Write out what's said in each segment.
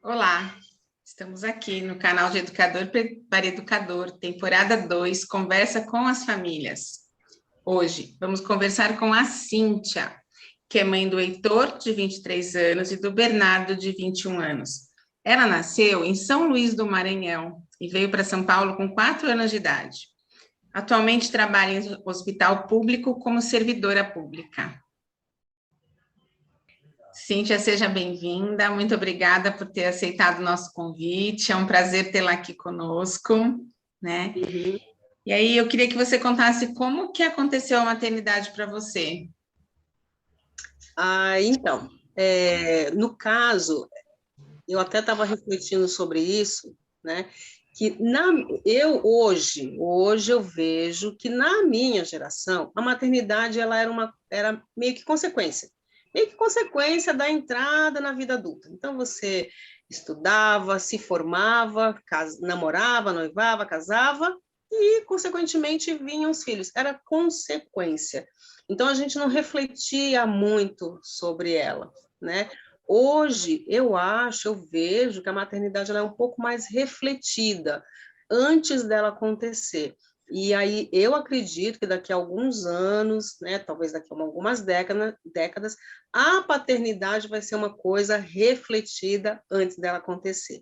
Olá, estamos aqui no canal de Educador para Educador, temporada 2, Conversa com as Famílias. Hoje vamos conversar com a Cíntia, que é mãe do Heitor, de 23 anos, e do Bernardo, de 21 anos. Ela nasceu em São Luís do Maranhão e veio para São Paulo com 4 anos de idade. Atualmente trabalha em hospital público como servidora pública. Cíntia, seja bem-vinda. Muito obrigada por ter aceitado o nosso convite. É um prazer tê-la aqui conosco, né? Uhum. E aí eu queria que você contasse como que aconteceu a maternidade para você. Então, no caso, eu até estava refletindo sobre isso, né? Que hoje eu vejo que na minha geração a maternidade ela era meio que consequência da entrada na vida adulta. Então você estudava, se formava, namorava, noivava, casava e consequentemente vinham os filhos. Era consequência. Então a gente não refletia muito sobre ela, né? Hoje, eu vejo que a maternidade ela é um pouco mais refletida antes dela acontecer. E aí eu acredito que daqui a alguns anos, né, talvez daqui a algumas décadas, a paternidade vai ser uma coisa refletida antes dela acontecer.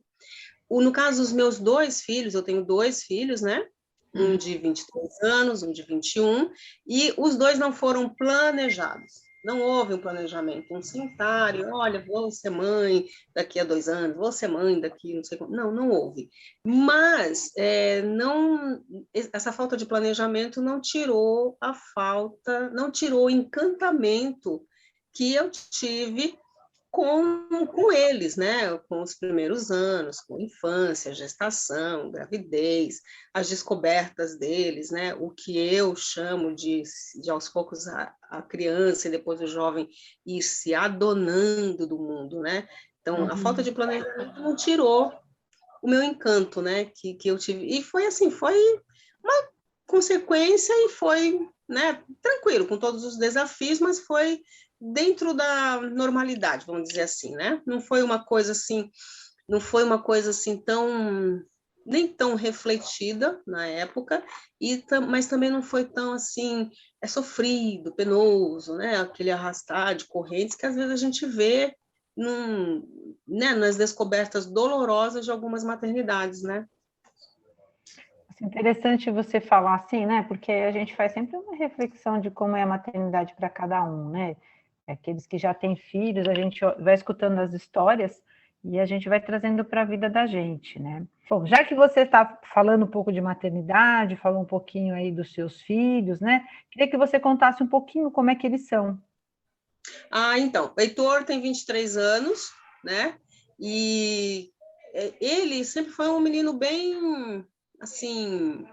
No caso dos meus 2 filhos, eu tenho 2 filhos, né? Um de 23 anos, um de 21, e os 2 não foram planejados. Não houve um planejamento, um sentar e, olha, vou ser mãe daqui a 2 anos, vou ser mãe daqui, não sei como. Não houve. Mas essa falta de planejamento não tirou não tirou o encantamento que eu tive com eles, né? Com os primeiros anos, com a infância, gestação, gravidez, as descobertas deles, né? O que eu chamo de aos poucos a criança e depois o jovem ir se adonando do mundo, né? Então, a falta de planejamento não tirou o meu encanto, né? Que eu tive. E foi assim, foi uma consequência e foi, né, tranquilo, com todos os desafios, mas foi dentro da normalidade, vamos dizer assim, né? Não foi uma coisa assim tão nem tão refletida na época, mas também não foi tão assim, sofrido, penoso, né? Aquele arrastar de correntes que às vezes a gente vê né, nas descobertas dolorosas de algumas maternidades, né? Interessante você falar assim, né? Porque a gente faz sempre uma reflexão de como é a maternidade para cada um, né? Aqueles que já têm filhos, a gente vai escutando as histórias e a gente vai trazendo para a vida da gente, né? Bom, já que você está falando um pouco de maternidade, falou um pouquinho aí dos seus filhos, né? Queria que você contasse um pouquinho como é que eles são. Então, o Heitor tem 23 anos, né? E ele sempre foi um menino bem, assim,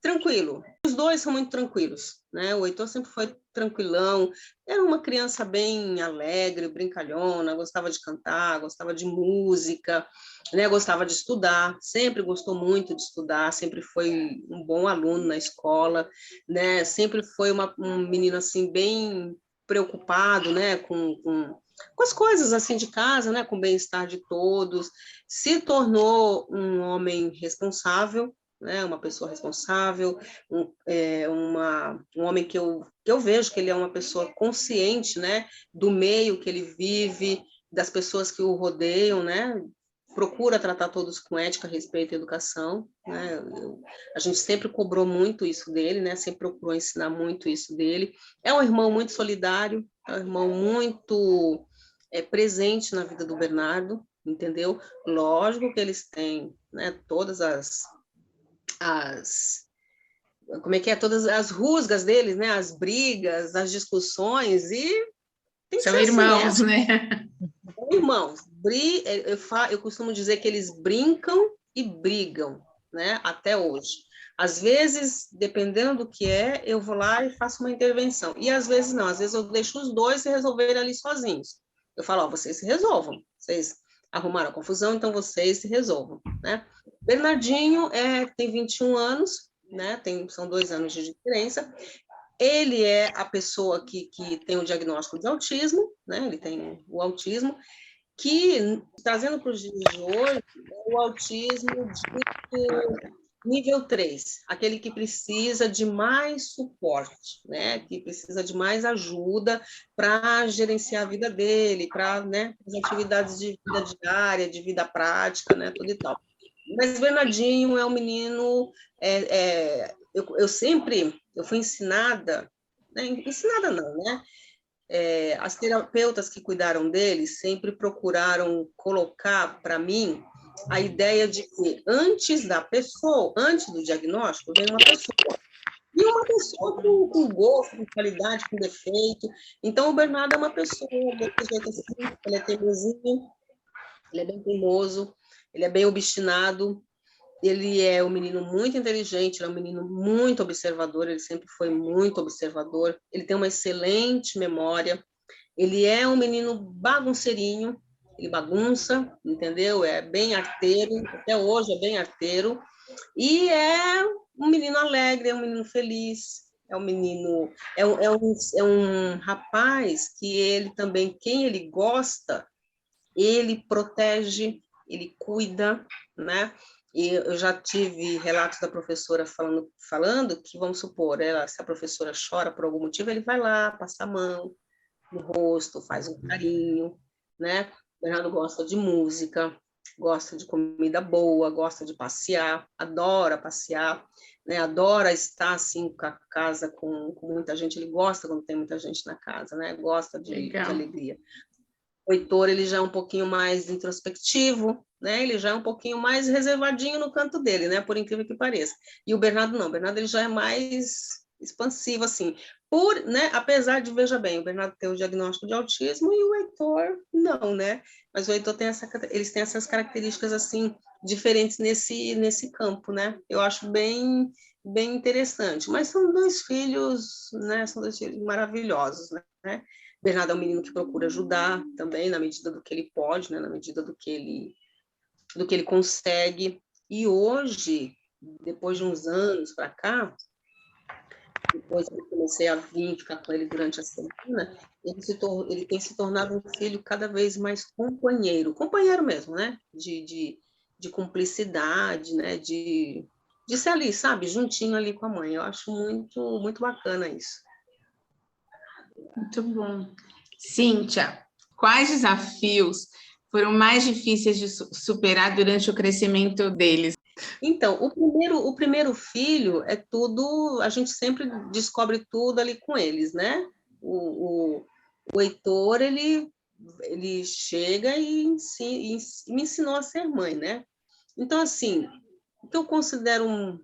tranquilo. Os 2 são muito tranquilos, né? O Heitor sempre foi tranquilão, era uma criança bem alegre, brincalhona, gostava de cantar, gostava de música, né? Gostava de estudar, sempre gostou muito de estudar, sempre foi um bom aluno na escola, né? Sempre foi um menino assim bem preocupado, né? Com as coisas assim de casa, né? Com o bem-estar de todos, se tornou um homem responsável, né, uma pessoa responsável, um homem que eu vejo que ele é uma pessoa consciente, né, do meio que ele vive, das pessoas que o rodeiam, né, procura tratar todos com ética, respeito e educação, né, a gente sempre cobrou muito isso dele, né, sempre procurou ensinar muito isso dele. É um irmão muito solidário, é um irmão muito presente na vida do Bernardo, entendeu? Lógico que eles têm, né, todas como é que é, todas as rusgas deles, né, as brigas, as discussões, e tem que São ser irmãos, assim, né? Irmãos, eu costumo dizer que eles brincam e brigam, né, até hoje. Às vezes, dependendo do que eu vou lá e faço uma intervenção, e às vezes não, às vezes eu deixo os dois se resolverem ali sozinhos. Eu falo, vocês se resolvam, vocês arrumaram a confusão, então vocês se resolvam, né? Bernardinho tem 21 anos, né? São 2 anos de diferença. Ele é a pessoa que tem o diagnóstico de autismo, né? Ele tem o autismo, que, trazendo para os dias de hoje, é o autismo de nível 3, aquele que precisa de mais suporte, né? Que precisa de mais ajuda para gerenciar a vida dele, para, né, as atividades de vida diária, de vida prática, né, tudo e tal. Mas Bernardinho é um menino, eu fui ensinada, né, ensinada não, né? As terapeutas que cuidaram dele sempre procuraram colocar para mim a ideia de que antes do diagnóstico, vem uma pessoa. E uma pessoa com gosto, com qualidade, com defeito. Então, o Bernardo é uma pessoa desse jeito assim, ele é teimosinho, ele é bem teimoso, ele é bem obstinado, ele é um menino muito inteligente, ele é um menino muito observador, ele sempre foi muito observador, ele tem uma excelente memória, ele é um menino bagunceirinho, ele bagunça, entendeu? É bem arteiro, até hoje é bem arteiro, e é um menino alegre, é um menino feliz, é um menino, é um rapaz que ele também, quem ele gosta, ele protege, ele cuida, né? E eu já tive relatos da professora falando que, vamos supor, se a professora chora por algum motivo, ele vai lá, passa a mão no rosto, faz um carinho, né? O Bernardo gosta de música, gosta de comida boa, gosta de passear, adora passear, né? Adora estar assim com a casa com muita gente, ele gosta quando tem muita gente na casa, né? Gosta de alegria. O Heitor, ele já é um pouquinho mais introspectivo, né? Ele já é um pouquinho mais reservadinho no canto dele, né? Por incrível que pareça. E o Bernardo não, o Bernardo ele já é mais expansivo, assim. Né? Apesar de, veja bem, o Bernardo tem o diagnóstico de autismo e o Heitor não, né? Mas o Heitor eles têm essas características, assim, diferentes nesse campo, né? Eu acho bem interessante. Mas são dois filhos, né? São dois filhos maravilhosos, né? Bernardo é um menino que procura ajudar também, na medida do que ele pode, né? Na medida do que ele consegue. E hoje, depois de uns anos para cá, depois que eu comecei a vir ficar com ele durante a semana, ele tem se tornado um filho cada vez mais companheiro mesmo, né? De cumplicidade, né? De ser ali, sabe? Juntinho ali com a mãe. Eu acho muito, muito bacana isso. Muito bom. Cíntia, quais desafios foram mais difíceis de superar durante o crescimento deles? Então, o primeiro filho é tudo, a gente sempre descobre tudo ali com eles, né? O Heitor, ele chega e me ensinou a ser mãe, né? Então, assim, o que eu considero um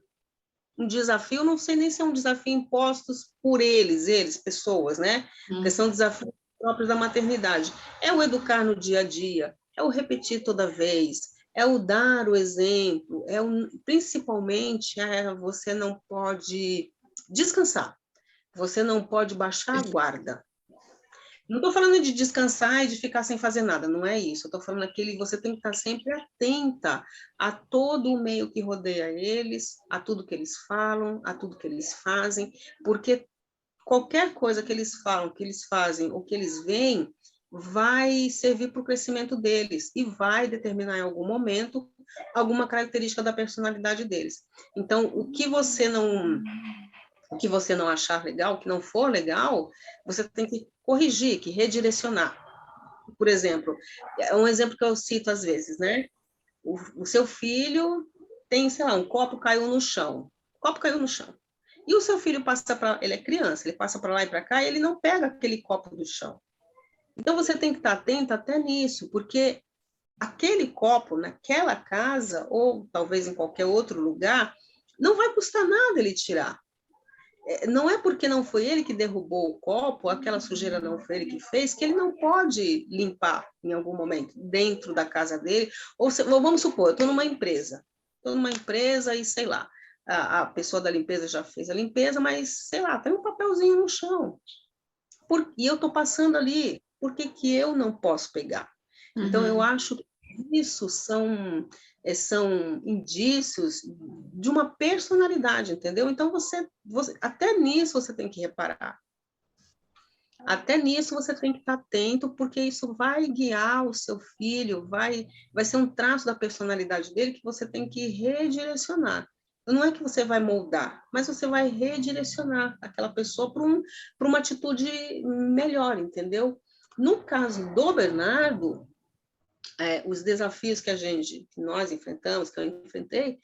desafio, não sei nem se é um desafio impostos por eles, pessoas, né? Porque são desafios próprios da maternidade. É o educar no dia a dia, é o repetir toda vez, é o dar o exemplo, principalmente você não pode descansar, você não pode baixar a guarda. Não estou falando de descansar e de ficar sem fazer nada, não é isso. Estou falando que você tem que estar sempre atenta a todo o meio que rodeia eles, a tudo que eles falam, a tudo que eles fazem, porque qualquer coisa que eles falam, que eles fazem ou que eles veem, vai servir para o crescimento deles e vai determinar em algum momento alguma característica da personalidade deles. Então, o que você não achar legal, o que não for legal, você tem que corrigir, que redirecionar. Por exemplo, é um exemplo que eu cito às vezes, né? O seu filho tem, sei lá, um copo caiu no chão. O copo caiu no chão. E o seu filho ele é criança, ele passa para lá e para cá e ele não pega aquele copo do chão. Então você tem que estar atento até nisso, porque aquele copo naquela casa, ou talvez em qualquer outro lugar, não vai custar nada ele tirar. Não é porque não foi ele que derrubou o copo, aquela sujeira não foi ele que fez, que ele não pode limpar em algum momento dentro da casa dele. Ou vamos supor, eu estou numa empresa e, sei lá, a pessoa da limpeza já fez a limpeza, mas, sei lá, tem um papelzinho no chão. E eu estou passando ali, por que eu não posso pegar? Então, eu acho que isso são indícios de uma personalidade, entendeu? Então, você até nisso você tem que reparar. Até nisso você tem que estar atento, porque isso vai guiar o seu filho, vai ser um traço da personalidade dele que você tem que redirecionar. Não é que você vai moldar, mas você vai redirecionar aquela pessoa para uma atitude melhor, entendeu? No caso do Bernardo, os desafios que nós enfrentamos, que eu enfrentei,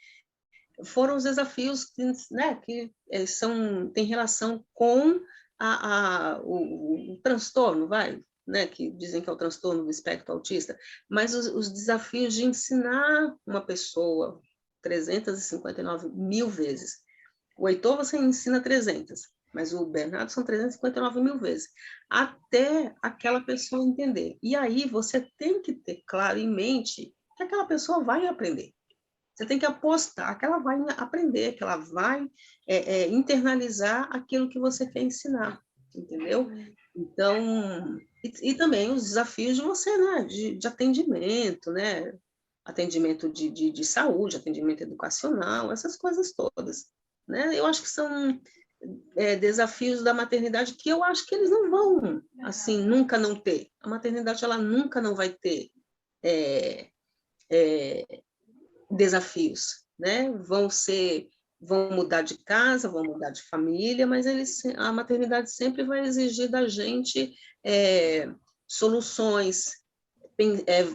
foram os desafios que, né, têm relação com o transtorno, né, que dizem que é o transtorno do espectro autista, mas os desafios de ensinar uma pessoa 359 mil vezes. O Heitor você ensina 300, mas o Bernardo são 359 mil vezes, até aquela pessoa entender. E aí você tem que ter claro em mente que aquela pessoa vai aprender. Você tem que apostar que ela vai aprender, que ela vai internalizar aquilo que você quer ensinar, entendeu? Então, e também os desafios de você, né? De atendimento, né? Atendimento de saúde, atendimento educacional, essas coisas todas, né? Eu acho que são desafios da maternidade que eu acho que eles não vão, assim, nunca não ter. A maternidade, ela nunca não vai ter desafios, né? Vão mudar de casa, vão mudar de família, mas a maternidade sempre vai exigir da gente soluções,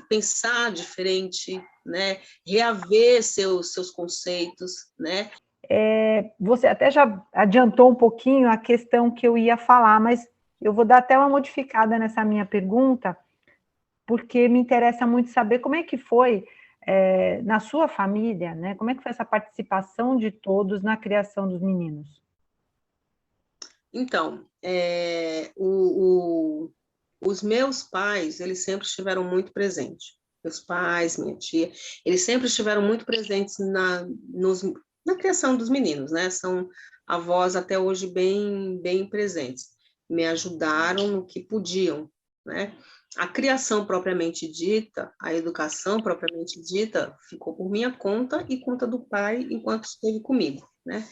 pensar diferente, né? Reaver seus conceitos, né? Você até já adiantou um pouquinho a questão que eu ia falar, mas eu vou dar até uma modificada nessa minha pergunta, porque me interessa muito saber como é que foi na sua família, né? Como é que foi essa participação de todos na criação dos meninos? Então, os meus pais, eles sempre estiveram muito presentes. Meus pais, minha tia, eles sempre estiveram muito presentes na criação dos meninos, né? São avós até hoje bem, bem presentes. Me ajudaram no que podiam, né? A criação propriamente dita, a educação propriamente dita, ficou por minha conta e conta do pai enquanto esteve comigo, né?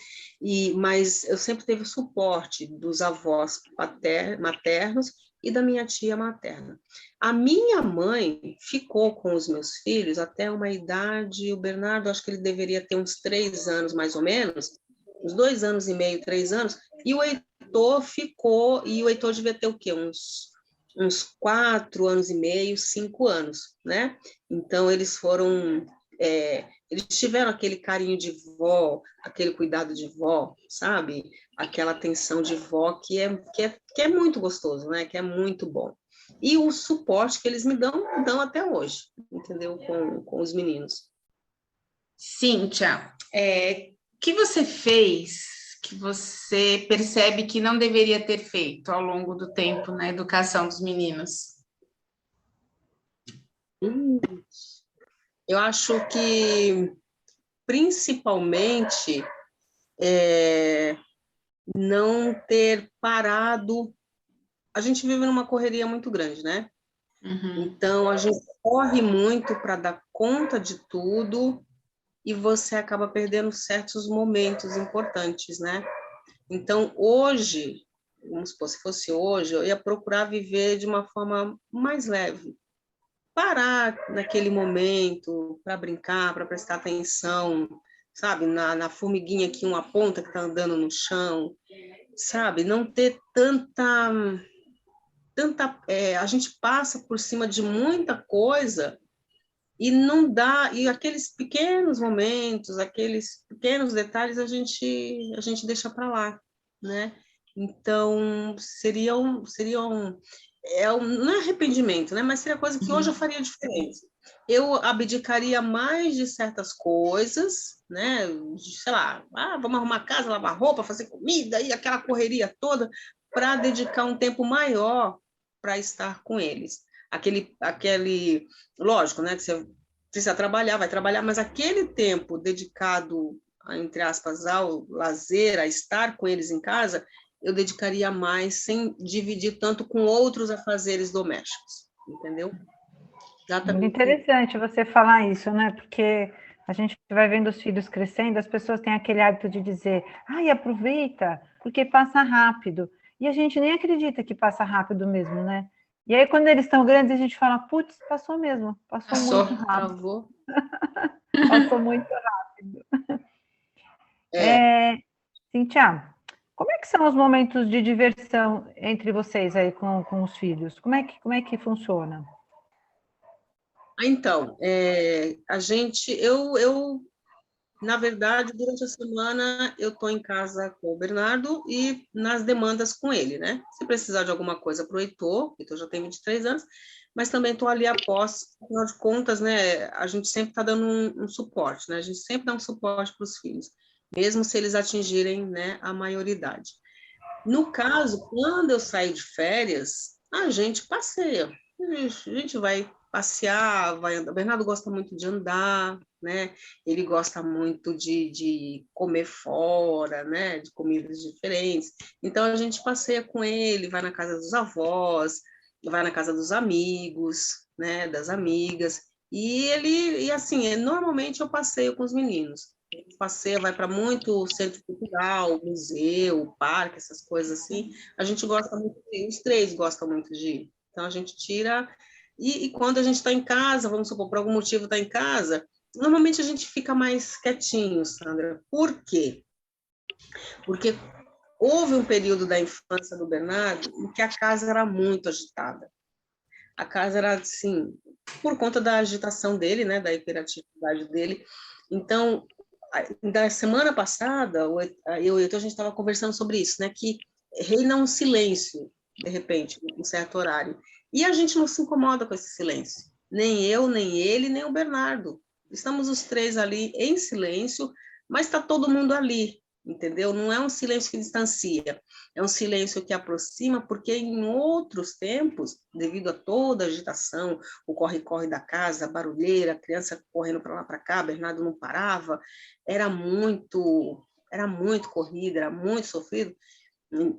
Mas eu sempre teve o suporte dos avós maternos e da minha tia materna. A minha mãe ficou com os meus filhos até uma idade, o Bernardo, acho que ele deveria ter uns 3 anos, mais ou menos, uns 2 anos e meio, 3 anos, e o Heitor ficou, e o Heitor devia ter o quê? Uns 4 anos e meio, 5 anos, né? Então, eles foram... eles tiveram aquele carinho de vó, aquele cuidado de vó, sabe? Aquela atenção de vó que é muito gostoso, né? Que é muito bom. E o suporte que eles me dão até hoje, entendeu? Com os meninos. Cíntia, o que você fez que você percebe que não deveria ter feito ao longo do tempo na educação dos meninos? Eu acho que, principalmente, não ter parado. A gente vive numa correria muito grande, né? Uhum. Então, a gente corre muito para dar conta de tudo e você acaba perdendo certos momentos importantes, né? Então, hoje, vamos supor, se fosse hoje, eu ia procurar viver de uma forma mais leve. Parar naquele momento para brincar, para prestar atenção, sabe? Na formiguinha que uma ponta que está andando no chão, sabe? Não ter tanta a gente passa por cima de muita coisa e não dá, e aqueles pequenos momentos, aqueles pequenos detalhes a gente deixa para lá, né? Então não é arrependimento, né? Mas seria coisa que hoje eu faria diferente. Eu abdicaria mais de certas coisas, né? Sei lá, vamos arrumar casa, lavar roupa, fazer comida e aquela correria toda para dedicar um tempo maior para estar com eles. Lógico, né? Que você precisa trabalhar, vai trabalhar, mas aquele tempo dedicado, entre aspas, ao lazer, a estar com eles em casa, eu dedicaria mais sem dividir tanto com outros afazeres domésticos, entendeu? Muito interessante você falar isso, né? Porque a gente vai vendo os filhos crescendo, as pessoas têm aquele hábito de dizer, aproveita, porque passa rápido. e a gente nem acredita que passa rápido mesmo, né? E aí, quando eles estão grandes, a gente fala, putz, passou mesmo, passou muito rápido. Travou. Passou muito rápido. Cíntia, como é que são os momentos de diversão entre vocês aí com os filhos? Como é que funciona? Então, na verdade, durante a semana eu estou em casa com o Bernardo e nas demandas com ele, né? Se precisar de alguma coisa para o Heitor já tem 23 anos, mas também estou ali após, afinal de contas, né? A gente sempre está dando um suporte, né? A gente sempre dá um suporte para os filhos, mesmo se eles atingirem, né, a maioridade. No caso, quando eu saio de férias, a gente passeia. A gente vai passear, vai andar. O Bernardo gosta muito de andar, né? Ele gosta muito de comer fora, né? De comidas diferentes. Então, a gente passeia com ele, vai na casa dos avós, vai na casa dos amigos, né? Das amigas. E assim, normalmente eu passeio com os meninos. Passeia, vai para muito centro cultural, museu, parque, essas coisas assim. A gente gosta muito, os três gostam muito de ir. Então a gente tira. E quando a gente está em casa, vamos supor, por algum motivo está em casa, normalmente a gente fica mais quietinho, Sandra. Por quê? Porque houve um período da infância do Bernardo em que a casa era muito agitada. A casa era assim, por conta da agitação dele, né, da hiperatividade dele. Então, da semana passada, eu e o Heitor, a gente estava conversando sobre isso, né? Que reina um silêncio, de repente, em um certo horário. E a gente não se incomoda com esse silêncio. Nem eu, nem ele, nem o Bernardo. Estamos os três ali em silêncio, mas está todo mundo ali, entendeu? Não é um silêncio que distancia, é um silêncio que aproxima, porque em outros tempos, devido a toda a agitação, o corre-corre da casa, a barulheira, a criança correndo para lá para cá, Bernardo não parava, era muito corrida, era muito sofrido.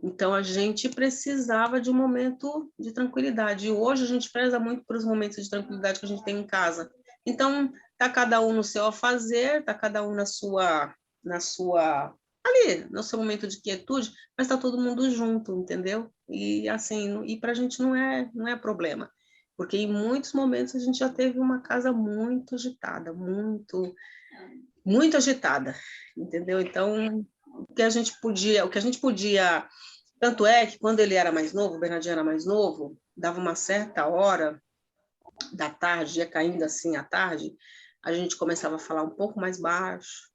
Então a gente precisava de um momento de tranquilidade. E hoje a gente preza muito por os momentos de tranquilidade que a gente tem em casa. Então tá cada um no seu afazer, tá cada um na sua ali, no seu momento de quietude, mas tá todo mundo junto, entendeu? E assim, e para a gente não é problema, porque em muitos momentos a gente já teve uma casa muito agitada, muito agitada, entendeu? Então, o que a gente podia, tanto é que quando ele era mais novo, o Bernardinho era mais novo, dava uma certa hora da tarde, ia caindo assim à tarde, a gente começava a falar um pouco mais baixo,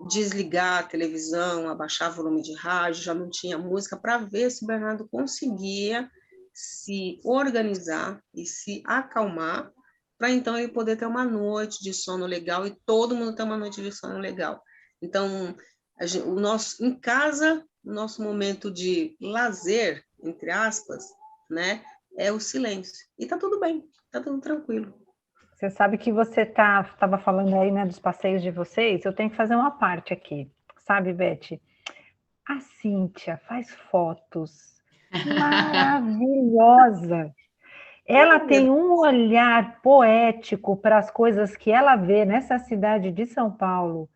desligar a televisão, abaixar o volume de rádio, já não tinha música, para ver se o Bernardo conseguia se organizar e se acalmar, para então ele poder ter uma noite de sono legal e todo mundo ter uma noite de sono legal. Então, em casa, o nosso momento de lazer, entre aspas, né, é o silêncio. E está tudo bem, está tudo tranquilo. Você sabe que você estava falando aí, né, dos passeios de vocês, eu tenho que fazer uma parte aqui, sabe, Beth? A Cíntia faz fotos maravilhosas. Ela tem um olhar poético para as coisas que ela vê nessa cidade de São Paulo,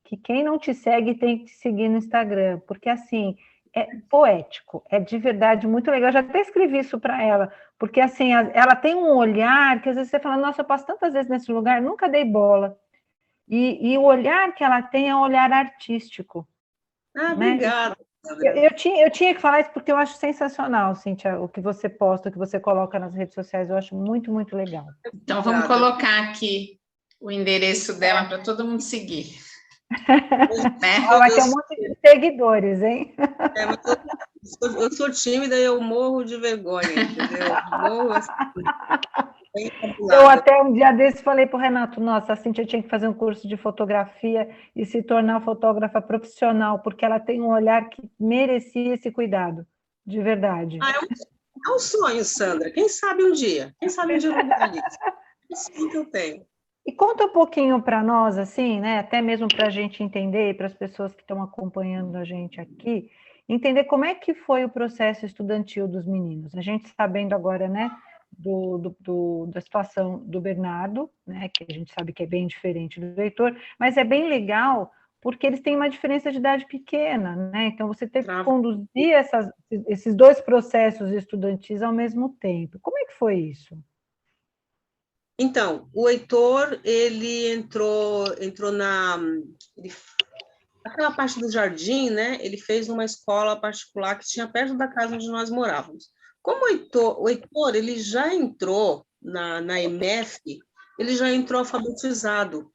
que quem não te segue tem que te seguir no Instagram, porque assim, é poético, é de verdade muito legal. Eu já até escrevi isso para ela, porque assim, ela tem um olhar que às vezes você fala, nossa, eu passo tantas vezes nesse lugar, nunca dei bola. E o olhar que ela tem é um olhar artístico. Ah, Né? obrigada. Eu tinha que falar isso porque eu acho sensacional, Cíntia, o que você posta, o que você coloca nas redes sociais, eu acho muito, muito legal. Então, vamos colocar aqui o endereço dela para todo mundo seguir. Né? Vai ter um monte de seguidores, hein? Eu sou tímida e eu morro de vergonha, entendeu? Morro assim. Eu até um dia desse falei para o Renato, nossa, a Cíntia tinha que fazer um curso de fotografia e se tornar fotógrafa profissional, porque ela tem um olhar que merecia esse cuidado, de verdade. É um sonho, Sandra. Quem sabe um dia? Quem sabe um dia eu vou ver isso. É um sonho que eu tenho. E conta um pouquinho para nós, assim, né? Até mesmo para a gente entender, e para as pessoas que estão acompanhando a gente aqui, entender como é que foi o processo estudantil dos meninos. A gente sabendo agora, né, da situação do Bernardo, né, que a gente sabe que é bem diferente do Heitor, mas é bem legal porque eles têm uma diferença de idade pequena, né? Então, você tem que Trava. conduzir esses dois processos estudantis ao mesmo tempo. Como é que foi isso? Então, o Heitor, ele entrou naquela parte do jardim, né? Ele fez numa escola particular que tinha perto da casa onde nós morávamos. Como o Heitor ele já entrou na EMF, ele já entrou alfabetizado,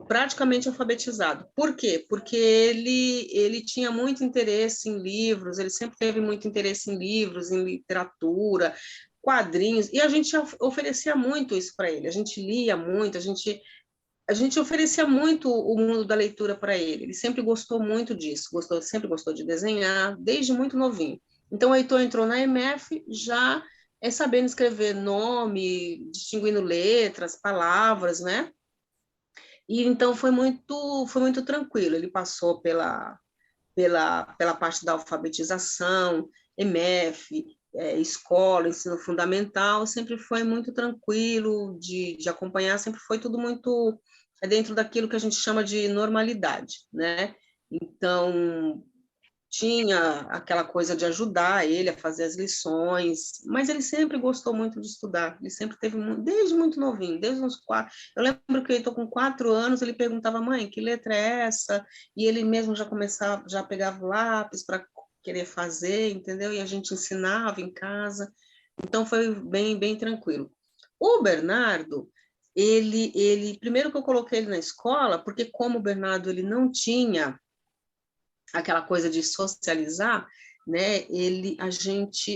praticamente alfabetizado. Por quê? Porque ele tinha muito interesse em livros, ele sempre teve muito interesse em livros, em literatura, quadrinhos, e a gente oferecia muito isso para ele. A gente lia muito, a gente oferecia muito o mundo da leitura para ele. Ele sempre gostou muito disso, sempre gostou de desenhar, desde muito novinho. Então, o Heitor entrou na EMF já sabendo escrever nome, distinguindo letras, palavras, né? E então foi muito tranquilo. Ele passou pela parte da alfabetização, EMF, escola, ensino fundamental, sempre foi muito tranquilo de acompanhar, sempre foi tudo muito dentro daquilo que a gente chama de normalidade, né? Então, tinha aquela coisa de ajudar ele a fazer as lições, mas ele sempre gostou muito de estudar, ele sempre teve, desde muito novinho, desde uns 4, eu lembro que ele estou com 4 anos, ele perguntava, mãe, que letra é essa? E ele mesmo já pegava o lápis para querer fazer, entendeu? E a gente ensinava em casa, então foi bem, bem tranquilo. O Bernardo, primeiro que eu coloquei ele na escola, porque como o Bernardo ele não tinha aquela coisa de socializar, né?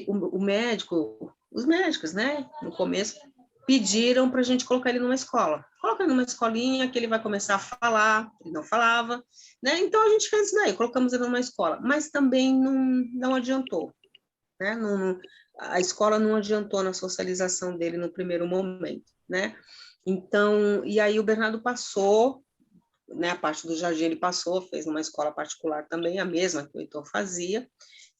O médico, os médicos, né? No começo pediram para a gente colocar ele numa escola. Coloca ele numa escolinha que ele vai começar a falar. Ele não falava, né? Então a gente fez isso daí, colocamos ele numa escola, mas também não adiantou, né? A escola não adiantou na socialização dele no primeiro momento, né? Então, e aí o Bernardo passou, né, a parte do jardim ele passou, fez numa escola particular também, a mesma que o Heitor fazia,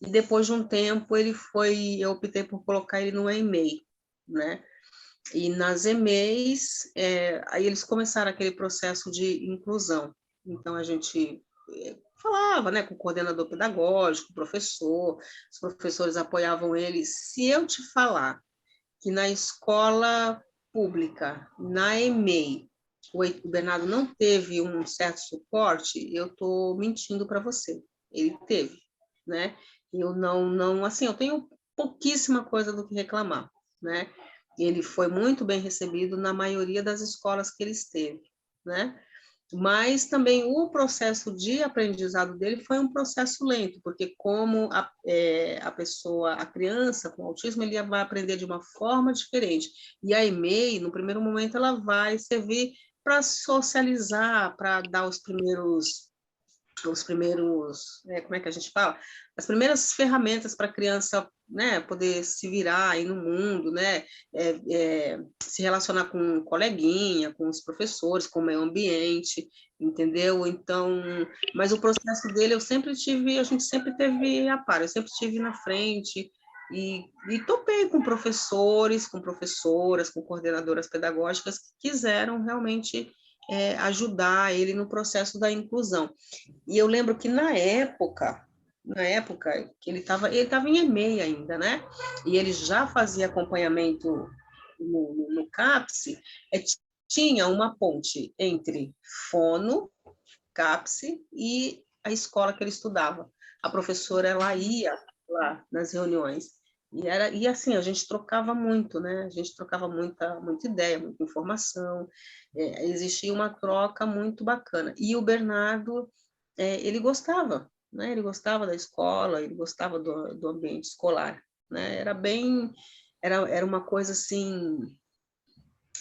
e depois de um tempo eu optei por colocar ele no EMEI, né, e nas EMEIs, aí eles começaram aquele processo de inclusão, então a gente falava, né, com o coordenador pedagógico, o professor, os professores apoiavam ele. Se eu te falar que na escola pública, na EMEI, o Bernardo não teve um certo suporte, eu estou mentindo para você. Ele teve, né? Eu não, assim, eu tenho pouquíssima coisa do que reclamar, né? Ele foi muito bem recebido na maioria das escolas que ele esteve, né? Mas também o processo de aprendizado dele foi um processo lento, porque como a pessoa, a criança com autismo, ele vai aprender de uma forma diferente. E a EMEI, no primeiro momento, ela vai servir para socializar, para dar como é que a gente fala? As primeiras ferramentas para a criança, né, poder se virar aí no mundo, né, se relacionar com um coleguinha, com os professores, com o meio ambiente, entendeu? Então, mas o processo dele a gente sempre teve a par, eu sempre estive na frente e topei com professores, com professoras, com coordenadoras pedagógicas que quiseram realmente ajudar ele no processo da inclusão. E eu lembro que na época que ele estava em EMEI ainda, né? E ele já fazia acompanhamento no CAPS, tinha uma ponte entre fono, CAPS e a escola que ele estudava. A professora, ela ia lá nas reuniões. E assim, a gente trocava muito, né? A gente trocava muita ideia, muita informação. Existia uma troca muito bacana. E o Bernardo, ele gostava, né? Ele gostava da escola, ele gostava do ambiente escolar, né? Era uma coisa assim,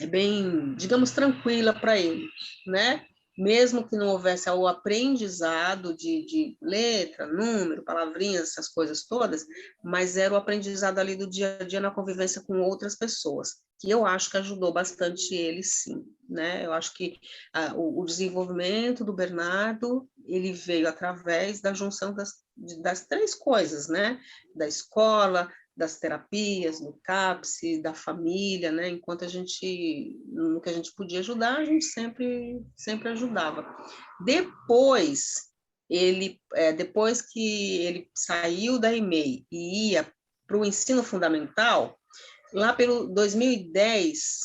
bem, digamos, tranquila para ele, né? Mesmo que não houvesse o aprendizado de letra, número, palavrinhas, essas coisas todas, mas era o aprendizado ali do dia a dia na convivência com outras pessoas, que eu acho que ajudou bastante ele, sim, né? Eu acho que o desenvolvimento do Bernardo, ele veio através da junção das três coisas, né? Da escola, das terapias, do CAPS, da família, né? Enquanto no que a gente podia ajudar, a gente sempre ajudava. Depois que ele saiu da EMEI e ia para o ensino fundamental, lá pelo 2010,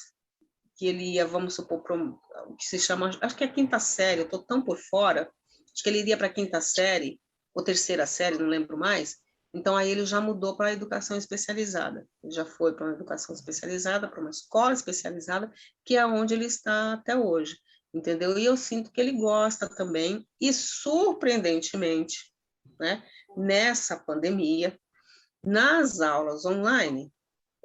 que ele ia, vamos supor, para o que se chama, acho que é a quinta série, eu estou tão por fora, acho que ele iria para a quinta série, ou terceira série, não lembro mais, então aí ele já mudou para a educação especializada, ele já foi para uma educação especializada, para uma escola especializada, que é onde ele está até hoje, entendeu? E eu sinto que ele gosta também, e surpreendentemente, né, nessa pandemia, nas aulas online,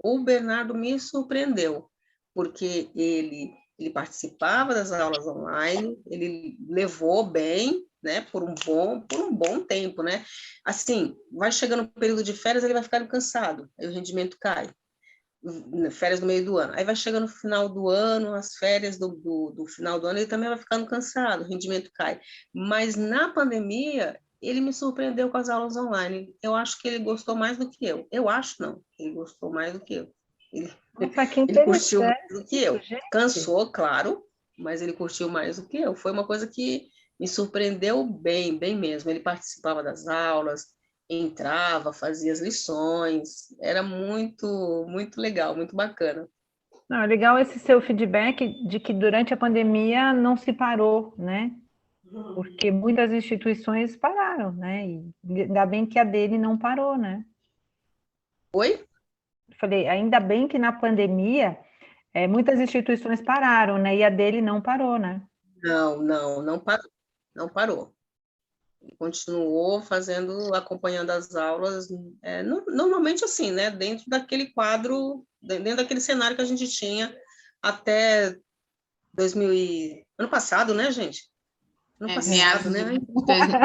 o Bernardo me surpreendeu, porque ele participava das aulas online, ele levou bem, né, por um bom tempo, né? Assim, vai chegando no período de férias, ele vai ficando cansado, aí o rendimento cai. Férias no meio do ano. Aí vai chegando no final do ano, as férias do final do ano, ele também vai ficando cansado, o rendimento cai. Mas na pandemia, ele me surpreendeu com as aulas online. Eu acho que ele gostou mais do que eu. Eu acho, não. Ele gostou mais do que eu. Nossa, que Ele curtiu mais interessante, do que eu. gente. Cansou, claro, mas ele curtiu mais do que eu. Foi uma coisa que me surpreendeu bem, bem mesmo. Ele participava das aulas, entrava, fazia as lições. Era muito, muito legal, muito bacana. Não, é legal esse seu feedback de que durante a pandemia não se parou, né? Porque muitas instituições pararam, né? E ainda bem que a dele não parou, né? Oi? Falei, ainda bem que na pandemia muitas instituições pararam, né? E a dele não parou, né? Não parou. Não parou. Ele continuou acompanhando as aulas, normalmente assim, né? Dentro daquele quadro, dentro daquele cenário que a gente tinha até ano passado, né, gente? Ano passado, Meados né? de 2000.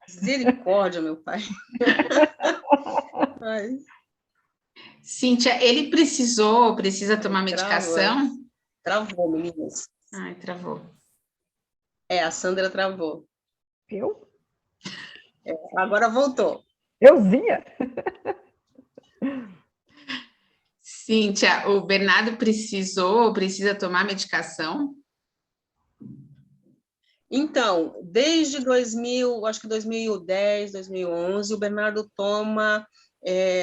Misericórdia, meu pai. Ai, Cíntia, ele precisa tomar medicação? travou, meninas. Ai, travou. A Sandra travou. Eu? Agora voltou. Euzinha? Cíntia, o Bernardo precisa tomar medicação? Então, desde 2000, acho que 2010, 2011, o Bernardo toma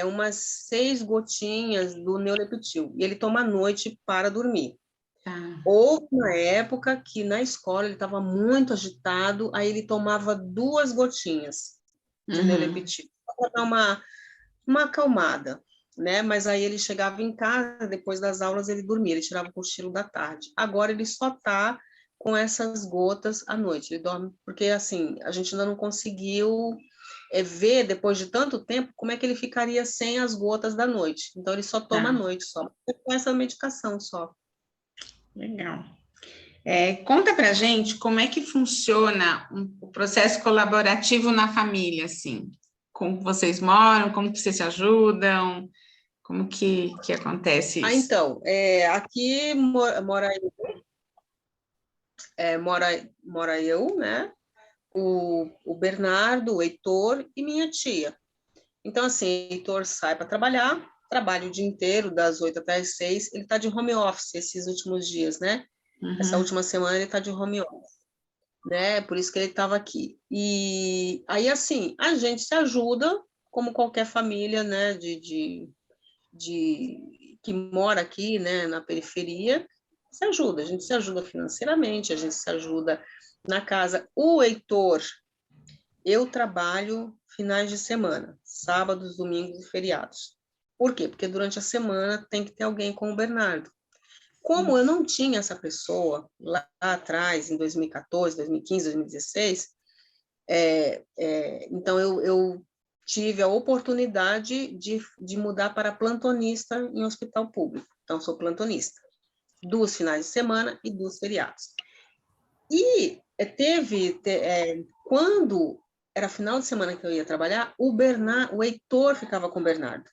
umas 6 gotinhas do Neuleptil. E ele toma à noite para dormir. Tá. Houve uma época que na escola ele estava muito agitado, aí ele tomava 2 gotinhas de Neuleptil, para dar uma acalmada, né? Mas aí ele chegava em casa, depois das aulas ele dormia, ele tirava o cochilo da tarde. Agora ele só está com essas gotas à noite, ele dorme, porque assim, a gente ainda não conseguiu ver, depois de tanto tempo, como é que ele ficaria sem as gotas da noite. Então ele só toma à noite, só com essa medicação só. Legal. Conta pra gente como é que funciona o processo colaborativo na família, assim. Como vocês moram, como que vocês se ajudam, como que acontece isso? Então, aqui mora eu, né? O Bernardo, o Heitor e minha tia. Então, assim, o Heitor sai para trabalhar, trabalha o dia inteiro, das 8 até as 6. Ele está de home office esses últimos dias, né? Essa última semana ele está de home office, né? Por isso que ele estava aqui. E aí, assim, a gente se ajuda, como qualquer família, né? Que mora aqui, né? Na periferia, se ajuda. A gente se ajuda financeiramente, a gente se ajuda na casa. O Heitor, eu trabalho finais de semana, sábados, domingos e feriados. Por quê? Porque durante a semana tem que ter alguém com o Bernardo. Como eu não tinha essa pessoa lá atrás, em 2014, 2015, 2016, então eu tive a oportunidade de mudar para plantonista em hospital público. Então, sou plantonista. 2 finais de semana e 2 feriados. E quando era final de semana que eu ia trabalhar, o Heitor ficava com o Bernardo.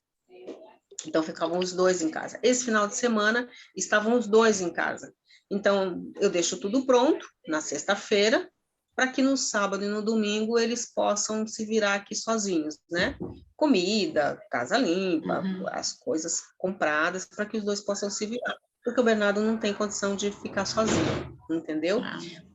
Então, ficavam os 2 em casa. Esse final de semana, estavam os 2 em casa. Então, eu deixo tudo pronto na sexta-feira, para que no sábado e no domingo eles possam se virar aqui sozinhos, né? Comida, casa limpa, as coisas compradas, para que os dois possam se virar. Porque o Bernardo não tem condição de ficar sozinho, entendeu?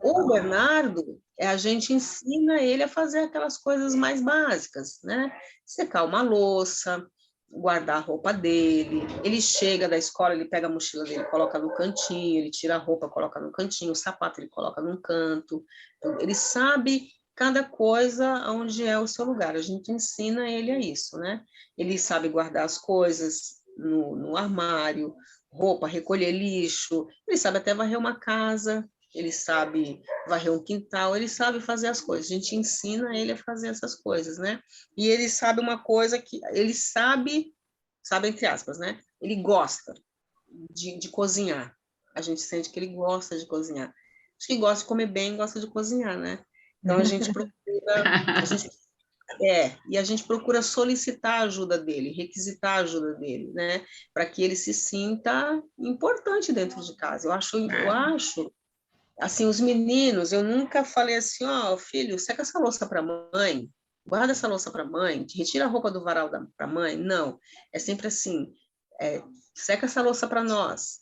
O Bernardo, a gente ensina ele a fazer aquelas coisas mais básicas, né? Secar uma louça, guardar a roupa dele. Ele chega da escola, ele pega a mochila dele, coloca no cantinho, ele tira a roupa, coloca no cantinho, o sapato ele coloca num canto. Então, ele sabe cada coisa onde é o seu lugar. A gente ensina ele a isso, né? Ele sabe guardar as coisas no armário, roupa, recolher lixo, ele sabe até varrer uma casa, ele sabe varrer um quintal, ele sabe fazer as coisas. A gente ensina ele a fazer essas coisas, né? E ele sabe uma coisa que ele sabe entre aspas, né? Ele gosta de cozinhar. A gente sente que ele gosta de cozinhar. Acho que gosta de comer bem, gosta de cozinhar, né? Então a gente procura, e a gente procura solicitar a ajuda dele, requisitar a ajuda dele, né? Para que ele se sinta importante dentro de casa. Eu acho assim, os meninos, eu nunca falei assim, ó, filho, seca essa louça para mãe, guarda essa louça para mãe, retira a roupa do varal para mãe. Não, é sempre assim, seca essa louça para nós,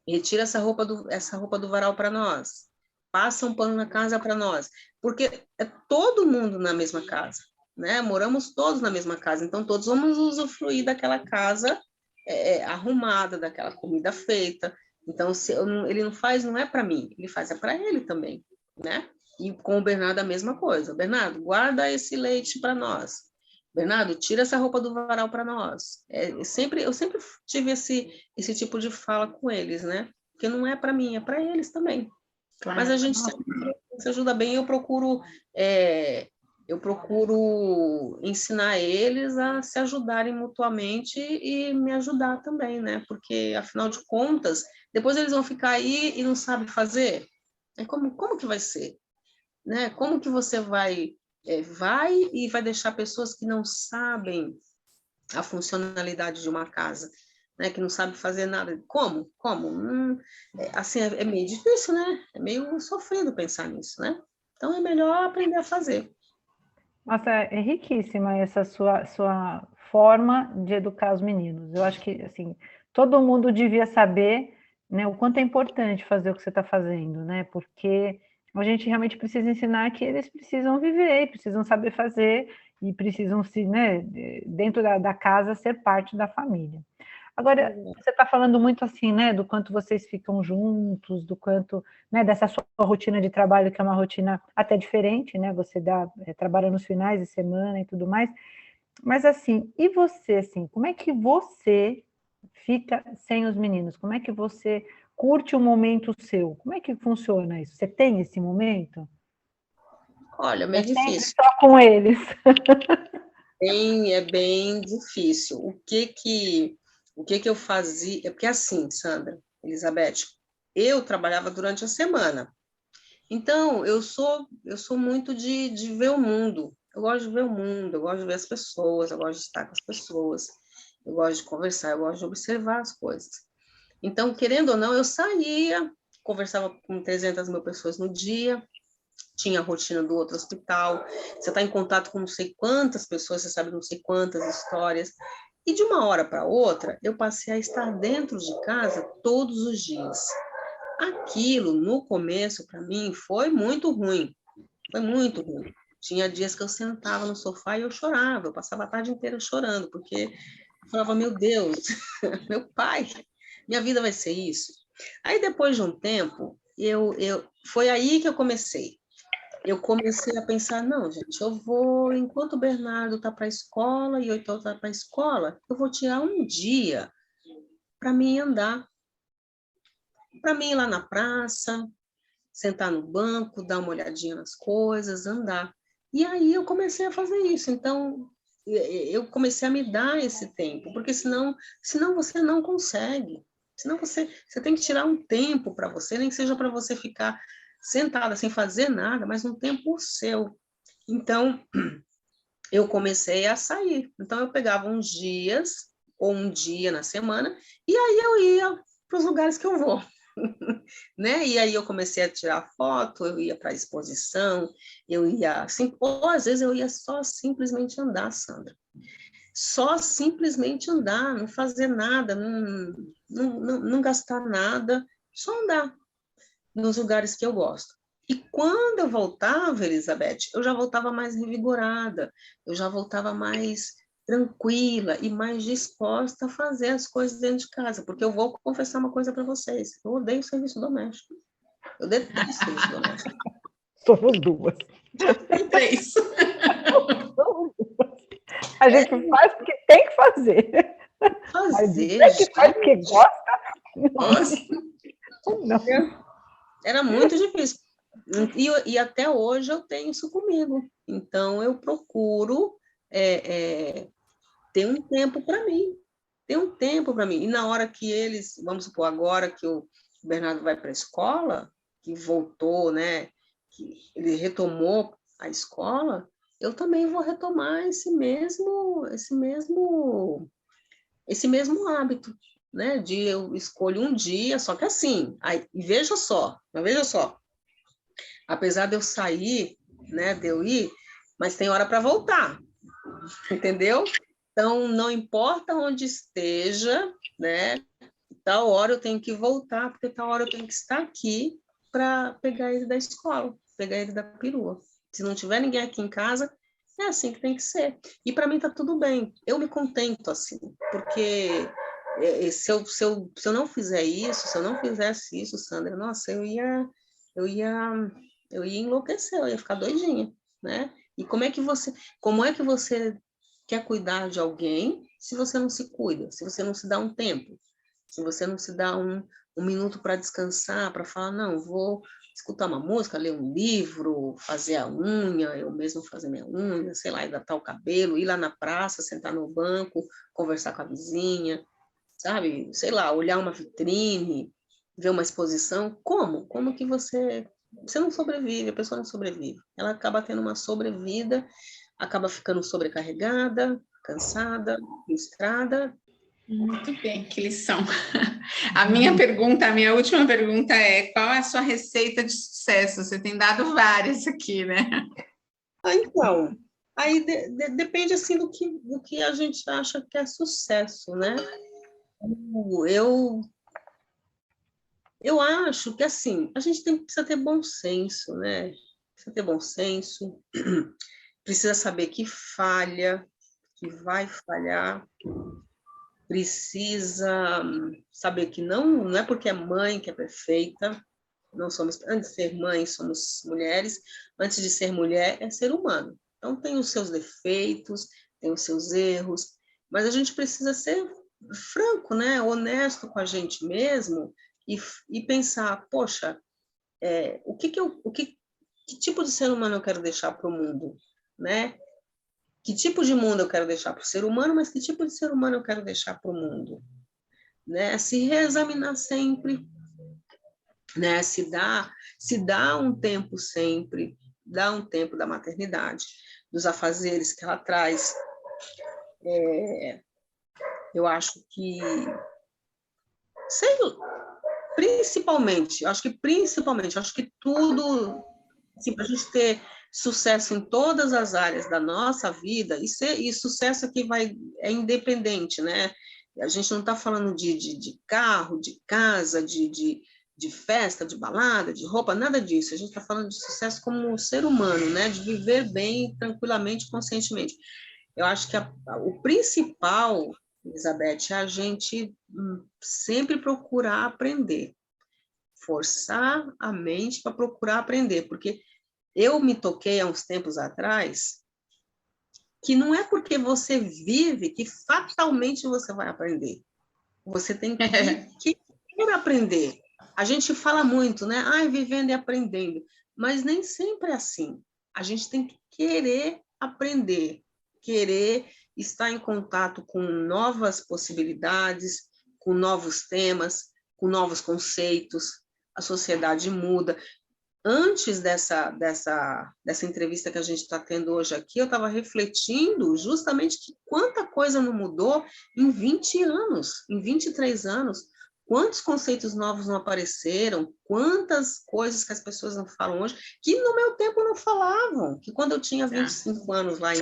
retira essa roupa do varal para nós, passa um pano na casa para nós, porque é todo mundo na mesma casa, né? Moramos todos na mesma casa, então todos vamos usufruir daquela casa arrumada, daquela comida feita. Então, ele não faz, não é para mim, ele faz é para ele também, né? E com o Bernardo a mesma coisa. Bernardo, guarda esse leite para nós. Bernardo, tira essa roupa do varal para nós. Eu sempre tive esse tipo de fala com eles, né? Porque não é para mim, é para eles também. Claro. Mas a gente sempre se ajuda bem. Eu procuro ensinar eles a se ajudarem mutuamente e me ajudar também, né? Porque, afinal de contas, depois eles vão ficar aí e não sabem fazer. Como que vai ser? Né? Como que você vai e vai deixar pessoas que não sabem a funcionalidade de uma casa, né? Que não sabem fazer nada? Como? Assim, é meio difícil, né? É meio sofrido pensar nisso, né? Então, é melhor aprender a fazer. Nossa, é riquíssima essa sua forma de educar os meninos. Eu acho que, assim, todo mundo devia saber, né, o quanto é importante fazer o que você está fazendo, né? Porque a gente realmente precisa ensinar que eles precisam viver, precisam saber fazer e precisam né, dentro da casa, ser parte da família. Agora, você está falando muito assim, né, do quanto vocês ficam juntos, do quanto, né, dessa sua rotina de trabalho, que é uma rotina até diferente, né, você trabalha nos finais de semana e tudo mais, mas assim, e você, assim, como é que você fica sem os meninos? Como é que você curte o momento seu? Como é que funciona isso? Você tem esse momento? Olha, meio difícil. Só com eles. É bem difícil. O que eu fazia? É porque assim, Sandra, Elizabeth, eu trabalhava durante a semana. Então, eu sou muito de ver o mundo. Eu gosto de ver o mundo, eu gosto de ver as pessoas, eu gosto de estar com as pessoas, eu gosto de conversar, eu gosto de observar as coisas. Então, querendo ou não, eu saía, conversava com 300 mil pessoas no dia, tinha a rotina do outro hospital, você está em contato com não sei quantas pessoas, você sabe não sei quantas histórias, e de uma hora para outra, eu passei a estar dentro de casa todos os dias. Aquilo, no começo, para mim, foi muito ruim, Tinha dias que eu sentava no sofá e eu chorava, eu passava a tarde inteira chorando, porque eu falava, meu Deus, meu pai, minha vida vai ser isso. Aí, depois de um tempo, foi aí que eu comecei a pensar, não, gente, eu vou, enquanto o Bernardo está para a escola e eu estou para a escola, eu vou tirar um dia para mim andar, para mim ir lá na praça, sentar no banco, dar uma olhadinha nas coisas, andar. E aí eu comecei a fazer isso. Então, eu comecei a me dar esse tempo, porque senão você não consegue. Senão você tem que tirar um tempo para você, nem que seja para você ficar sentada sem fazer nada, mas um tempo seu. Então, eu comecei a sair. Então, eu pegava uns dias, ou um dia na semana, e aí eu ia para os lugares que eu vou. né? E aí eu comecei a tirar foto, eu ia para a exposição, eu ia, assim, ou às vezes eu ia só simplesmente andar, Sandra. Só simplesmente andar, não fazer nada, não gastar nada, só andar nos lugares que eu gosto. E quando eu voltava, Elizabeth, eu já voltava mais revigorada, eu já voltava mais tranquila e mais disposta a fazer as coisas dentro de casa, porque eu vou confessar uma coisa para vocês, eu odeio serviço doméstico, eu detesto serviço doméstico. Somos duas. Três. A gente faz porque tem que fazer. Fazer, mas que faz porque gosta. Nossa. Não. Era muito difícil. E até hoje eu tenho isso comigo. Então, eu procuro ter um tempo para mim. Ter um tempo para mim. E na hora que eles, vamos supor, agora que o Bernardo vai para a escola, que voltou, né? Que ele retomou a escola, eu também vou retomar esse mesmo hábito, né? De eu escolho um dia, só que assim, aí, veja só, apesar de eu sair, né, de eu ir, mas tem hora para voltar, entendeu? Então, não importa onde esteja, né, tal hora eu tenho que voltar, porque tal hora eu tenho que estar aqui para pegar ele da escola, pegar ele da perua. Se não tiver ninguém aqui em casa, é assim que tem que ser. E para mim está tudo bem, eu me contento assim, porque se eu não fizer isso, se eu não fizesse isso, Sandra, nossa, eu ia enlouquecer, eu ia ficar doidinha, né? E como é que você quer cuidar de alguém se você não se cuida, se você não se dá um tempo, se você não se dá um minuto para descansar, para falar, não, vou escutar uma música, ler um livro, fazer a unha, eu mesmo fazer minha unha, sei lá, hidratar o cabelo, ir lá na praça, sentar no banco, conversar com a vizinha, sabe? Sei lá, olhar uma vitrine, ver uma exposição. Como que você não sobrevive, a pessoa não sobrevive. Ela acaba tendo uma sobrevida, acaba ficando sobrecarregada, cansada, frustrada. Muito bem, que lição. A minha última pergunta é: qual é a sua receita de sucesso? Você tem dado várias aqui, né? Então, aí depende assim do que a gente acha que é sucesso, né? Eu acho que assim, a gente precisa ter bom senso, né? Precisa ter bom senso, precisa saber que falha, que vai falhar, precisa saber que não é porque é mãe que é perfeita, não somos, antes de ser mãe, somos mulheres, antes de ser mulher, é ser humano. Então, tem os seus defeitos, tem os seus erros, mas a gente precisa ser franco, né? Honesto com a gente mesmo e pensar, poxa, que tipo de ser humano eu quero deixar para o mundo, né? Que tipo de mundo eu quero deixar para o ser humano, mas que tipo de ser humano eu quero deixar para o mundo, né? Se reexaminar sempre, né? Se dá um tempo sempre, dá um tempo da maternidade, dos afazeres que ela traz. Eu acho que, sei lá, principalmente, acho que tudo, assim, para a gente ter sucesso em todas as áreas da nossa vida, e sucesso aqui é independente, né? A gente não está falando de carro, de casa, de festa, de balada, de roupa, nada disso. A gente está falando de sucesso como ser humano, né? De viver bem, tranquilamente, conscientemente. Eu acho que o principal, Elizabeth, é a gente sempre procurar aprender, forçar a mente para procurar aprender, porque eu me toquei há uns tempos atrás que não é porque você vive que fatalmente você vai aprender. Você tem que querer aprender. A gente fala muito, né? Ai, vivendo e aprendendo. Mas nem sempre é assim. A gente tem que querer aprender, querer estar em contato com novas possibilidades, com novos temas, com novos conceitos. A sociedade muda. Antes dessa entrevista que a gente está tendo hoje aqui, eu estava refletindo justamente que quanta coisa não mudou em 20 anos, em 23 anos, quantos conceitos novos não apareceram, quantas coisas que as pessoas não falam hoje, que no meu tempo não falavam, que quando eu tinha 25 anos lá e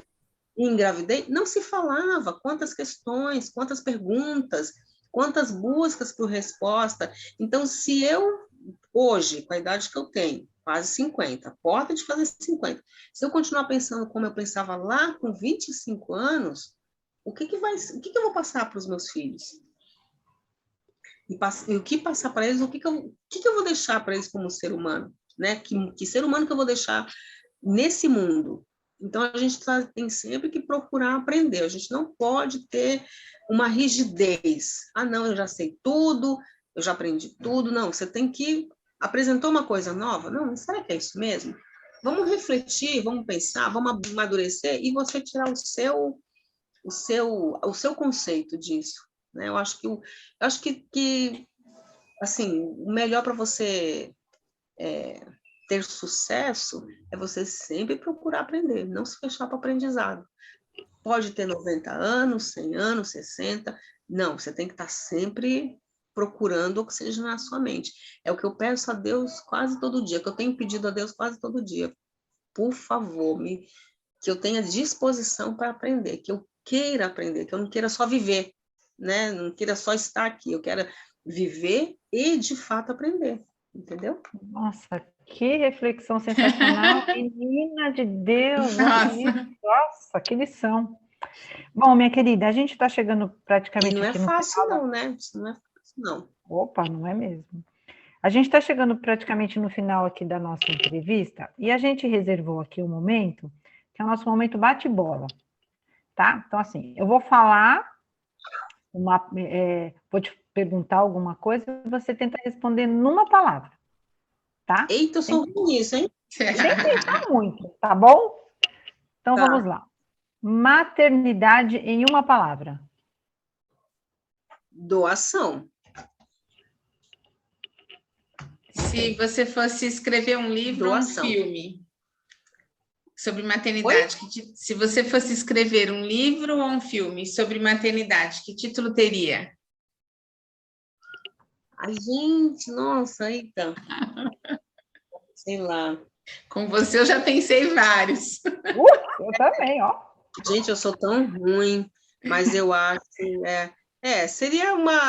engravidei, não se falava, quantas questões, quantas perguntas, quantas buscas por resposta. Então, se eu, hoje, com a idade que eu tenho, quase 50, porta de fazer 50, se eu continuar pensando como eu pensava lá com 25 anos, o que eu vou passar para os meus filhos? E o que passar para eles, o que eu vou deixar para eles como ser humano? Né? Que ser humano que eu vou deixar nesse mundo? Então, a gente tem sempre que procurar aprender. A gente não pode ter uma rigidez. Ah, não, eu já sei tudo, eu já aprendi tudo. Não, você tem que... Apresentou uma coisa nova? Não, mas será que é isso mesmo? Vamos refletir, vamos pensar, vamos amadurecer e você tirar o seu conceito disso. Né? Eu acho que assim, o melhor para você ter sucesso é você sempre procurar aprender, não se fechar para o aprendizado. Pode ter 90 anos, 100 anos, 60, não, você tem que estar sempre procurando oxigenar a sua mente. É o que eu peço a Deus quase todo dia, que eu tenho pedido a Deus quase todo dia. Por favor, que eu tenha disposição para aprender, que eu queira aprender, que eu não queira só viver, né? Não queira só estar aqui, eu quero viver e, de fato, aprender, entendeu? Nossa, que reflexão sensacional, menina de Deus, olha isso, nossa, que lição. Bom, minha querida, a gente está chegando E praticamente não é aqui no fácil, final. não, né? Isso não é fácil, não. Opa, não é mesmo. A gente está chegando praticamente no final aqui da nossa entrevista e a gente reservou aqui um momento, que é o nosso momento bate-bola, tá? Então, assim, eu vou falar, vou te perguntar alguma coisa e você tenta responder numa palavra, tá? Eita, eu sou ruim nisso, hein? Sem pensar muito, tá bom? Então, Tá. vamos lá. Maternidade em uma palavra. Doação. Se você fosse escrever um livro ou um Doação. filme sobre maternidade, se você fosse escrever um livro ou um filme sobre maternidade, que título teria? Ai, gente, nossa, eita. Sei lá. Com você eu já pensei vários. Eu também, ó. Gente, eu sou tão ruim, mas eu acho seria uma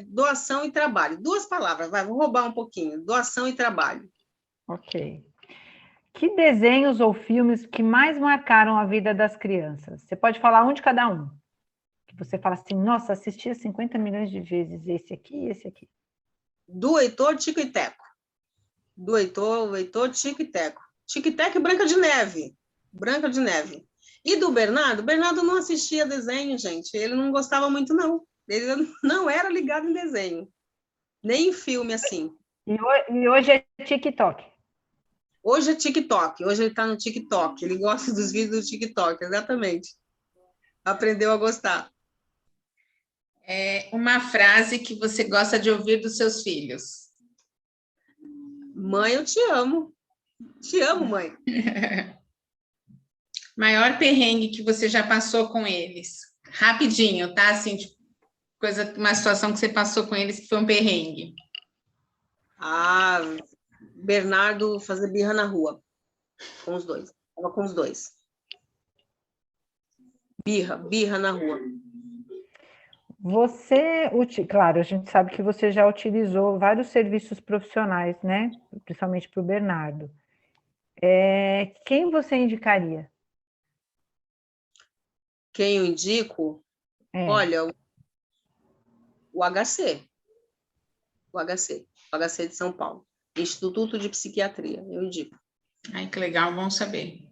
doação e trabalho. Duas palavras, vou roubar um pouquinho. Doação e trabalho. Ok. Que desenhos ou filmes que mais marcaram a vida das crianças? Você pode falar um de cada um. Que você fala assim, nossa, assistia 50 milhões de vezes esse aqui e esse aqui. Do Heitor, Tico e Teco. Do Heitor, Tico e Teco. Tico e Teco e Branca de Neve. Branca de Neve. E do Bernardo? Bernardo não assistia desenho, gente. Ele não gostava muito, não. Ele não era ligado em desenho. Nem em filme, assim. E hoje é TikTok. Hoje é TikTok. Hoje ele está no TikTok. Ele gosta dos vídeos do TikTok, exatamente. Aprendeu a gostar. Uma frase que você gosta de ouvir dos seus filhos. Mãe, eu te amo. Te amo, mãe. Maior perrengue que você já passou com eles? Rapidinho, tá? Assim, tipo, uma situação que você passou com eles que foi um perrengue. Ah, Bernardo fazer birra na rua. Com os dois. Estava com os dois. Birra na rua. Claro, a gente sabe que você já utilizou vários serviços profissionais, né? Principalmente para o Bernardo. Quem você indicaria? Quem eu indico? Olha, o HC. O HC de São Paulo. Instituto de Psiquiatria, eu indico. Ai, que legal, bom saber.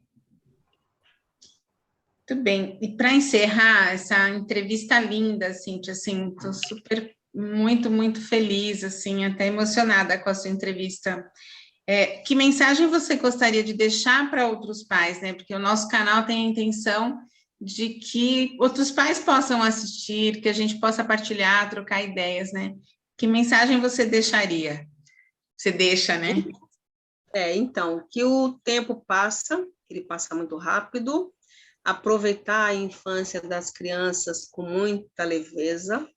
Muito bem. E para encerrar essa entrevista linda, Cíntia, assim, estou super, muito, muito feliz, assim, até emocionada com a sua entrevista. Que mensagem você gostaria de deixar para outros pais, né? Porque o nosso canal tem a intenção de que outros pais possam assistir, que a gente possa partilhar, trocar ideias, né? Que mensagem você deixaria? Você deixa, né? Então, que o tempo passa, ele passa muito rápido, aproveitar a infância das crianças com muita leveza,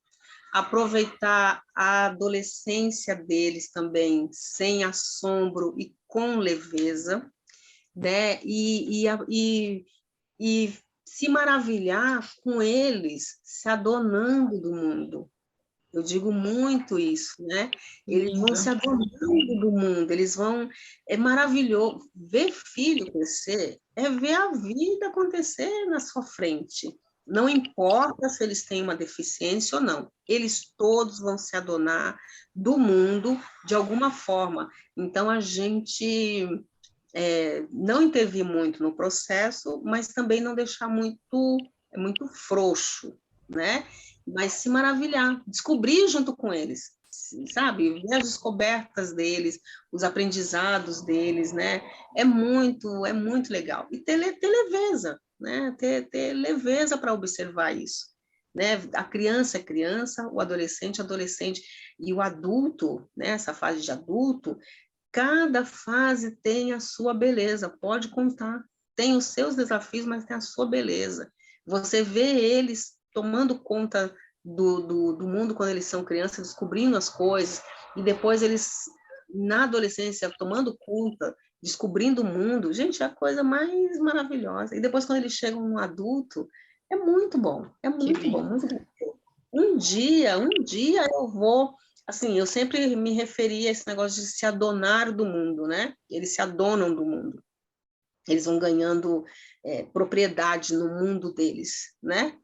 aproveitar a adolescência deles também, sem assombro e com leveza, né? E se maravilhar com eles se adonando do mundo. Eu digo muito isso, né? Eles vão se adonando do mundo, eles vão... É maravilhoso. Ver filho crescer é ver a vida acontecer na sua frente. Não importa se eles têm uma deficiência ou não, eles todos vão se adonar do mundo de alguma forma. Então, a gente não intervir muito no processo, mas também não deixar muito frouxo, né? Mas se maravilhar, descobrir junto com eles, sabe? Ver as descobertas deles, os aprendizados deles, né? É muito legal. E ter leveza, né? Ter leveza para observar isso, né? A criança é criança, o adolescente é adolescente, e o adulto, né? Essa fase de adulto, cada fase tem a sua beleza, pode contar. Tem os seus desafios, mas tem a sua beleza. Você vê eles tomando conta do mundo quando eles são crianças, descobrindo as coisas, e depois eles, na adolescência, tomando conta, descobrindo o mundo. Gente, é a coisa mais maravilhosa. E depois, quando eles chegam no adulto, é muito bom, muito bom. Um dia eu vou... Assim, eu sempre me referi a esse negócio de se adonar do mundo, né? Eles se adonam do mundo. Eles vão ganhando propriedade no mundo deles, né?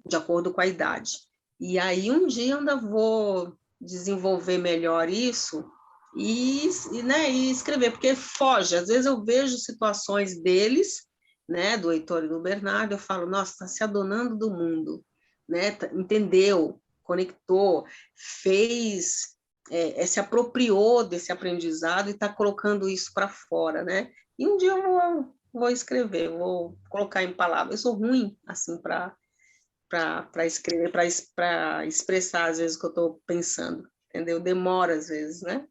De acordo com a idade. E aí, um dia eu ainda vou desenvolver melhor isso né, e escrever, porque foge. Às vezes eu vejo situações deles, né, do Heitor e do Bernardo, eu falo, nossa, está se adonando do mundo, né? Entendeu, conectou, fez, se apropriou desse aprendizado e está colocando isso para fora, né? E um dia eu vou escrever, vou colocar em palavras. Eu sou ruim, assim, para escrever, para expressar, às vezes, o que eu estou pensando, entendeu? Demora, às vezes, né?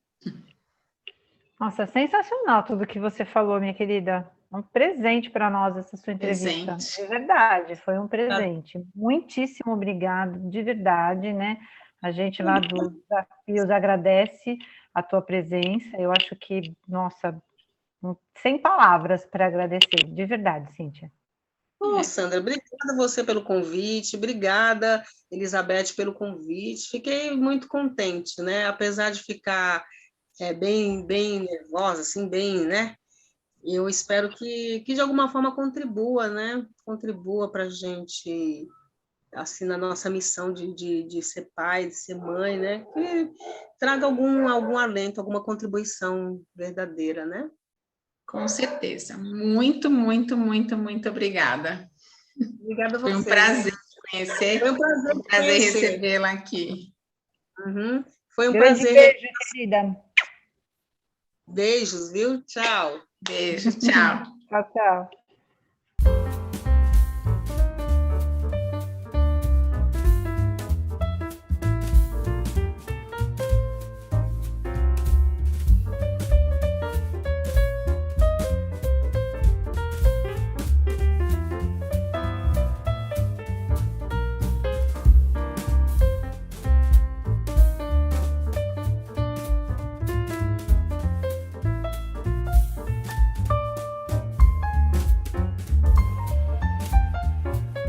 Nossa, sensacional tudo que você falou, minha querida. Um presente para nós essa sua entrevista. Presente. De verdade, foi um presente. Muitíssimo obrigado, de verdade, né? A gente lá do Desafios agradece a tua presença. Eu acho que, nossa, sem palavras para agradecer, de verdade, Cíntia. Ô, Sandra, obrigada você pelo convite, obrigada, Elizabeth, pelo convite. Fiquei muito contente, né? Apesar de ficar bem nervosa, assim, bem, né? Eu espero que de alguma forma contribua, né? Contribua para a gente, assim, na nossa missão de ser pai, de ser mãe, né? Que traga algum alento, alguma contribuição verdadeira, né? Com certeza. Muito, muito, muito, muito obrigada. Obrigada a Foi um você. prazer te conhecer. Foi um prazer Um prazer conhecer. recebê-la aqui. Uhum. Foi um Grande prazer. beijo, querida. Beijos, viu? Tchau. Beijo, tchau. Tchau, tchau.